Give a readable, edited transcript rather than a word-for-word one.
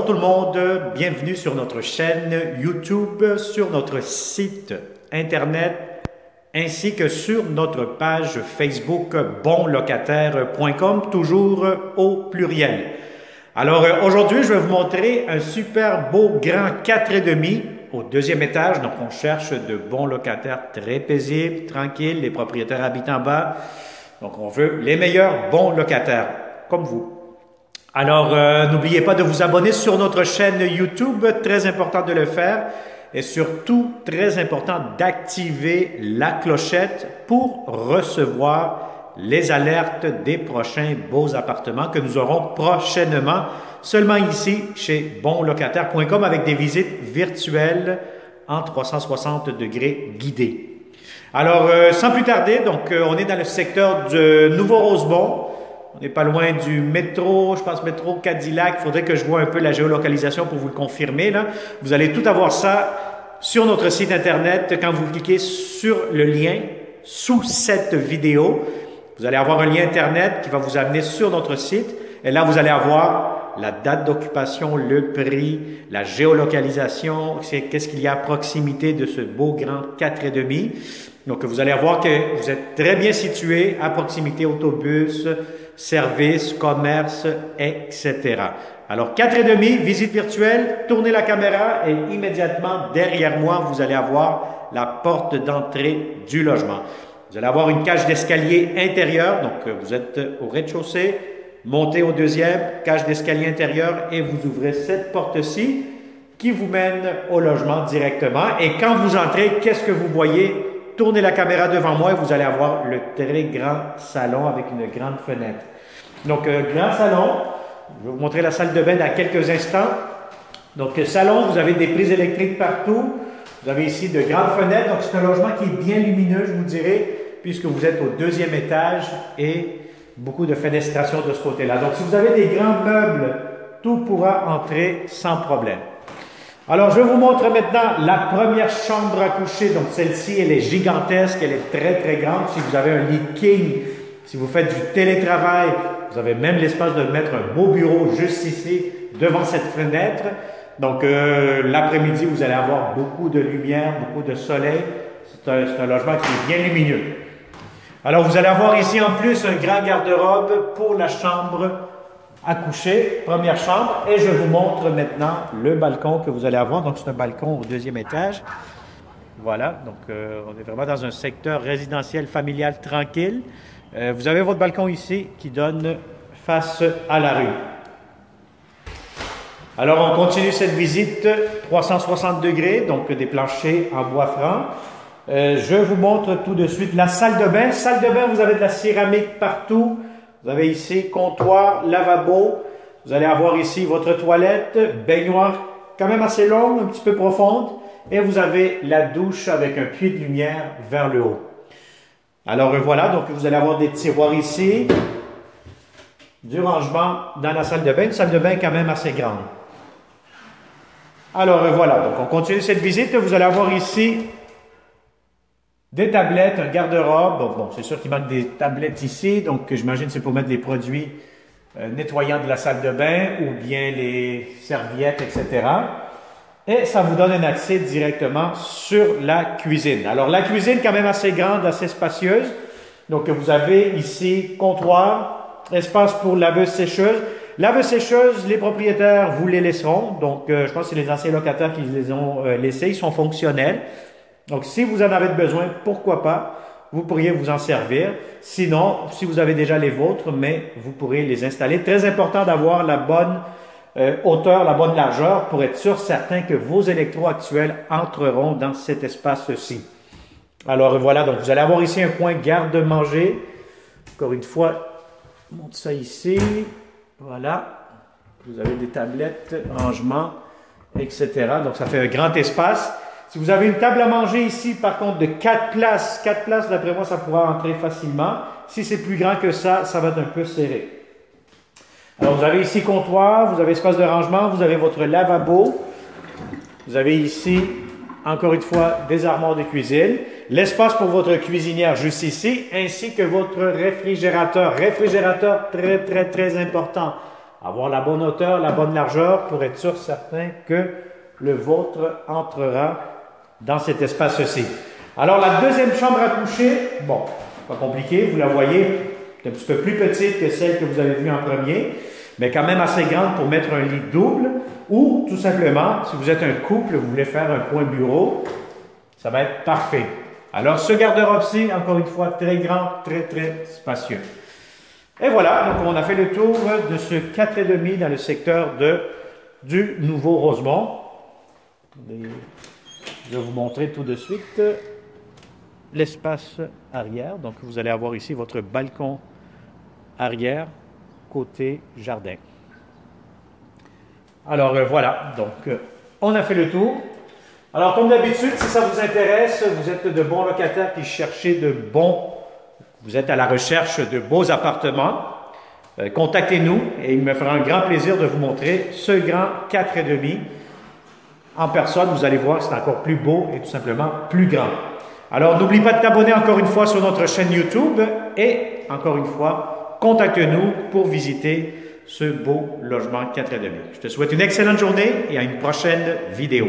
Bonjour tout le monde, bienvenue sur notre chaîne YouTube, sur notre site internet ainsi que sur notre page Facebook bonlocataire.com, toujours au pluriel. Alors aujourd'hui, je vais vous montrer un super beau grand 4,5 au deuxième étage. Donc on cherche de bons locataires très paisibles, tranquilles, les propriétaires habitent en bas. Donc on veut les meilleurs bons locataires, comme vous. Alors n'oubliez pas de vous abonner sur notre chaîne YouTube, très important de le faire. Et surtout, très important d'activer la clochette pour recevoir les alertes des prochains beaux appartements que nous aurons prochainement, seulement ici chez bonlocataire.com avec des visites virtuelles en 360 degrés guidées. Alors, sans plus tarder, donc on est dans le secteur du Nouveau-Rosemont. On n'est pas loin du métro, je pense métro Cadillac. Il faudrait que je vois un peu la géolocalisation pour vous le confirmer, là. Vous allez tout avoir ça sur notre site internet. Quand vous cliquez sur le lien sous cette vidéo, vous allez avoir un lien internet qui va vous amener sur notre site. Et là, vous allez avoir la date d'occupation, le prix, la géolocalisation, qu'est-ce qu'il y a à proximité de ce beau grand 4,5. Donc, vous allez voir que vous êtes très bien situé à proximité autobus, services, commerce, etc. Alors, 4,5, visite virtuelle, tournez la caméra et immédiatement derrière moi, vous allez avoir la porte d'entrée du logement. Vous allez avoir une cage d'escalier intérieure, donc vous êtes au rez-de-chaussée, montez au deuxième, cage d'escalier intérieur et vous ouvrez cette porte-ci qui vous mène au logement directement. Et quand vous entrez, qu'est-ce que vous voyez? Tournez la caméra devant moi et vous allez avoir le très grand salon avec une grande fenêtre. Donc, grand salon. Je vais vous montrer la salle de bain dans quelques instants. Donc, salon, vous avez des prises électriques partout. Vous avez ici de grandes fenêtres. Donc, c'est un logement qui est bien lumineux, je vous dirais, puisque vous êtes au deuxième étage et beaucoup de fenestration de ce côté-là. Donc, si vous avez des grands meubles, tout pourra entrer sans problème. Alors, je vous montre maintenant la première chambre à coucher. Donc, celle-ci, elle est gigantesque, elle est très, très grande. Si vous avez un lit king, si vous faites du télétravail, vous avez même l'espace de mettre un beau bureau juste ici, devant cette fenêtre. Donc, l'après-midi, vous allez avoir beaucoup de lumière, beaucoup de soleil. C'est un logement qui est bien lumineux. Alors, vous allez avoir ici en plus un grand garde-robe pour la chambre à coucher, première chambre, et je vous montre maintenant le balcon que vous allez avoir. Donc, c'est un balcon au deuxième étage. Voilà, donc on est vraiment dans un secteur résidentiel, familial, tranquille. Vous avez votre balcon ici qui donne face à la rue. Alors, on continue cette visite 360 degrés, donc des planchers en bois franc. Je vous montre tout de suite la salle de bain. Salle de bain, vous avez de la céramique partout. Vous avez ici comptoir, lavabo. Vous allez avoir ici votre toilette, baignoire quand même assez longue, un petit peu profonde. Et vous avez la douche avec un puits de lumière vers le haut. Alors voilà, donc vous allez avoir des tiroirs ici. Du rangement dans la salle de bain. Une salle de bain quand même assez grande. Alors voilà, donc on continue cette visite. Vous allez avoir ici des tablettes, un garde-robe. Bon, c'est sûr qu'il manque des tablettes ici, donc j'imagine que c'est pour mettre les produits nettoyants de la salle de bain ou bien les serviettes, etc. Et ça vous donne un accès directement sur la cuisine. Alors la cuisine quand même assez grande, assez spacieuse. Donc vous avez ici comptoir, espace pour laveuse-sécheuse. Laveuse-sécheuse, les propriétaires vous les laisseront. Donc je pense que c'est les anciens locataires qui les ont laissés. Ils sont fonctionnels. Donc, si vous en avez besoin, pourquoi pas, vous pourriez vous en servir. Sinon, si vous avez déjà les vôtres, mais vous pourrez les installer. Très important d'avoir la bonne hauteur, la bonne largeur pour être sûr, certain que vos électros actuels entreront dans cet espace-ci. Alors, voilà. Donc, vous allez avoir ici un coin garde-manger. Encore une fois, je monte ça ici. Voilà. Vous avez des tablettes, rangement, etc. Donc, ça fait un grand espace. Si vous avez une table à manger ici, par contre, de 4 places, d'après moi, ça pourra entrer facilement. Si c'est plus grand que ça, ça va être un peu serré. Alors, vous avez ici comptoir, vous avez espace de rangement, vous avez votre lavabo. Vous avez ici, encore une fois, des armoires de cuisine. L'espace pour votre cuisinière juste ici, ainsi que votre réfrigérateur. Réfrigérateur très, très, très important. avoir la bonne hauteur, la bonne largeur pour être sûr certain que le vôtre entrera dans cet espace-ci. Alors, la deuxième chambre à coucher, bon, pas compliqué, vous la voyez, c'est un petit peu plus petite que celle que vous avez vue en premier, mais quand même assez grande pour mettre un lit double, ou tout simplement, si vous êtes un couple, vous voulez faire un coin bureau, ça va être parfait. Alors, ce garde-robe-ci, encore une fois, très grand, très, très spacieux. Et voilà, donc on a fait le tour de ce 4,5 dans le secteur du Nouveau-Rosemont. Je vais vous montrer tout de suite l'espace arrière. Donc, vous allez avoir ici votre balcon arrière, côté jardin. Alors, voilà. Donc, on a fait le tour. Alors, comme d'habitude, si ça vous intéresse, vous êtes de bons locataires qui cherchez vous êtes à la recherche de beaux appartements, contactez-nous et il me fera un grand plaisir de vous montrer ce grand 4,5. En personne, vous allez voir, c'est encore plus beau et tout simplement plus grand. Alors, n'oublie pas de t'abonner encore une fois sur notre chaîne YouTube et, encore une fois, contacte-nous pour visiter ce beau logement 4,5. Je te souhaite une excellente journée et à une prochaine vidéo.